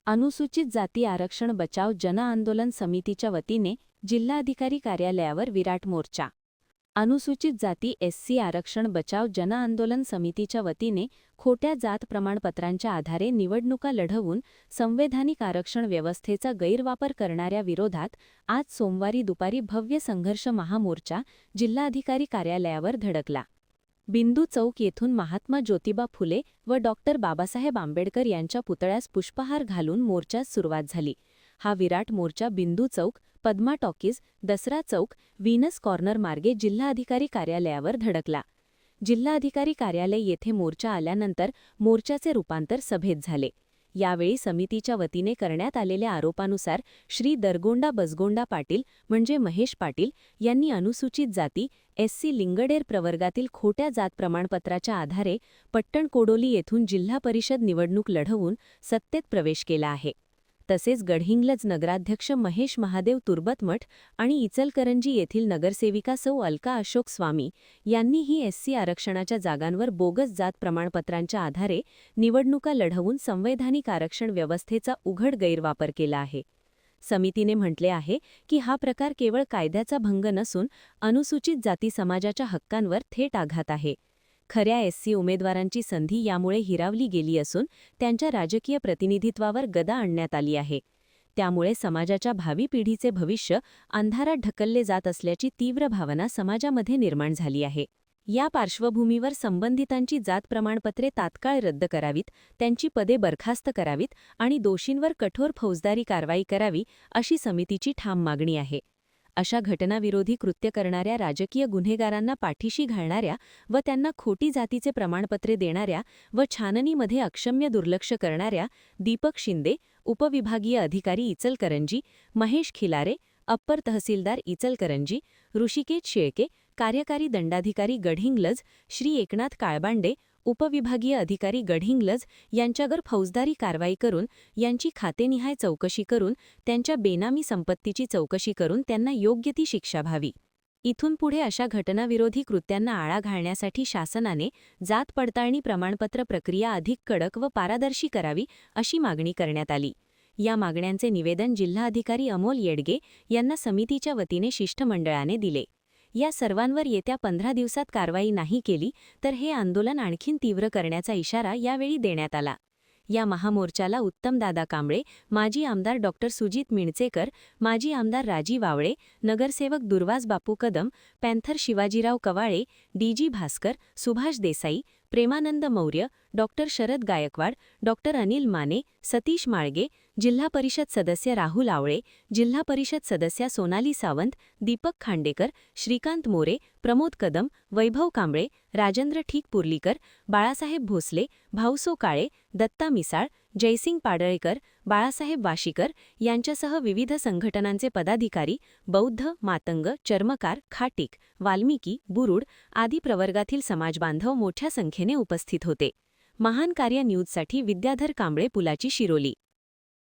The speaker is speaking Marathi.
अनुसूचित जाती आरक्षण बचाव जन आंदोलन समितीच्या वतीने जिल्हाधिकारी कार्यालयावर विराट मोर्चा. अनुसूचित जाती एससी आरक्षण बचाव जन आंदोलन समितीच्या वतीने खोट्या जात प्रमाणपत्रांच्या आधारे निवडणुका लढवून संवैधानिक आरक्षण व्यवस्थेचा गैरवापर करणाऱ्या विरोधात आज सोमवारी दुपारी भव्य संघर्ष महामोर्चा जिल्हाधिकारी कार्यालयावर धडकला. बिंदू चौक येथून महात्मा ज्योतिबा फुले व डॉक्टर बाबासाहेब आंबेडकर यांच्या पुतळ्यास पुष्पहार घालून मोर्चास सुरुवात झाली. हा विराट मोर्चा बिंदू चौक, Padma talkies, Dasara Chowk, Venus corner मार्गे जिल्हाधिकारी कार्यालयावर धडकला. जिल्हाधिकारी कार्यालय येथे मोर्चा आल्यानंतर मोर्चाचे रूपांतर सभेत झाले. यावेळी समितीच्या वतीने करण्यात आलेल्या आरोपानुसार श्री दरगोंडा बसगोंडा पाटील म्हणजे महेश पाटील यांनी अनुसूचित जाती एससी लिंगडेर प्रवर्गातील खोट्या जात प्रमाणपत्राच्या आधारे पट्टणकोडोली येथून जिल्हा परिषद निवडणूक लढवून सत्तेत प्रवेश केला आहे. तसेच गडहिंग्लज नगराध्यक्ष महेश महादेव तुर्बतमठ आणि इचलकरंजी येथील नगरसेविका सौ अलका अशोक स्वामी यांनीही एससी आरक्षणाच्या जागांवर बोगस जात प्रमाणपत्रांच्या आधारे निवडणुका लढवून संवैधानिक आरक्षण व्यवस्थेचा उघड गैरवापर केला आहे. समितीने म्हटले आहे की हा प्रकार केवळ कायद्याचा भंग नसून अनुसूचित जाती समाजाच्या हक्कांवर थेट आघात आहे. खऱ्या एससी उमेदवारांची संधी यामुळे हिरावली गेली असून त्यांच्या राजकीय प्रतिनिधित्वावर गदा आणण्यात आली आहे. त्यामुळे समाजाच्या भावी पिढीचे भविष्य अंधारात ढकलले जात असल्याची तीव्र भावना समाजामध्ये निर्माण झाली आहे. या पार्श्वभूमीवर संबंधितांची जात प्रमाणपत्रे तात्काळ रद्द करावीत, त्यांची पदे बरखास्त करावीत आणि दोषींवर कठोर फौजदारी कारवाई करावी अशी समितीची ठाम मागणी आहे. अशा घटनाविरोधी कृत्य करणाऱ्या राजकीय गुन्हेगारांना पाठीशी घालणाऱ्या व त्यांना खोटी जातीचे प्रमाणपत्रे देणाऱ्या व छाननीमध्ये अक्षम्य दुर्लक्ष करणाऱ्या दीपक शिंदे, उपविभागीय अधिकारी इचलकरंजी, महेश खिलारे, अप्पर तहसीलदार इचलकरंजी, ऋषिकेश शेळके, कार्यकारी दंडाधिकारी गडहिंग्लज, श्री एकनाथ काळबांडे, उपविभागीय अधिकारी गडहिंग्लज यांच्यावर फौजदारी कारवाई करून यांची खातेनिहाय चौकशी करून त्यांच्या बेनामी संपत्तीची चौकशी करून त्यांना योग्य ती शिक्षा व्हावी. इथून पुढे अशा घटनाविरोधी कृत्यांना आळा घालण्यासाठी शासनाने जात पडताळणी प्रमाणपत्र प्रक्रिया अधिक कडक व पारदर्शी करावी अशी मागणी करण्यात आली. या मागण्यांचे निवेदन जिल्हाधिकारी अमोल येडगे यांना समितीच्या वतीने शिष्टमंडळाने दिले. या सर्वांवर येत्या 15 दिवसात कारवाई नाही केली तर हे आंदोलन आणखीन तीव्र करण्याचा इशारा यावेळी देण्यात आला. या महामोर्चाला उत्तमदादा कांबळे, माजी आमदार डॉक्टर सुजित मिणचेकर, माजी आमदार राजी वावळे, नगरसेवक दुर्वास बापू कदम, पॅन्थर शिवाजीराव कवाळे, डीजी भास्कर, सुभाष देसाई, प्रेमानंद मौर्य, डॉक्टर शरद गायकवाड, डॉक्टर अनिल माने, सतीश माळगे, जिल्हा परिषद सदस्य राहुल आवळे, जिल्हा परिषद सदस्या सोनाली सावंत, दीपक खांडेकर, श्रीकांत मोरे, प्रमोद कदम, वैभव कांबळे, राजेंद्र ठीकपुर्लीकर, बाळासाहेब भोसले, भाऊसो काळे, दत्ता मिसाळ, जयसिंग पाडळेकर, बाळासाहेब वाशीकर यांच्यासह विविध संघटनांचे पदाधिकारी, बौद्ध, मातंग, चर्मकार, खाटीक, वाल्मिकी, बुरुड आदी प्रवर्गातील समाजबांधव मोठ्या संख्येने उपस्थित होते. महान कार्य न्यूजसाठी विद्याधर कांबळे, पुलाची शिरोली.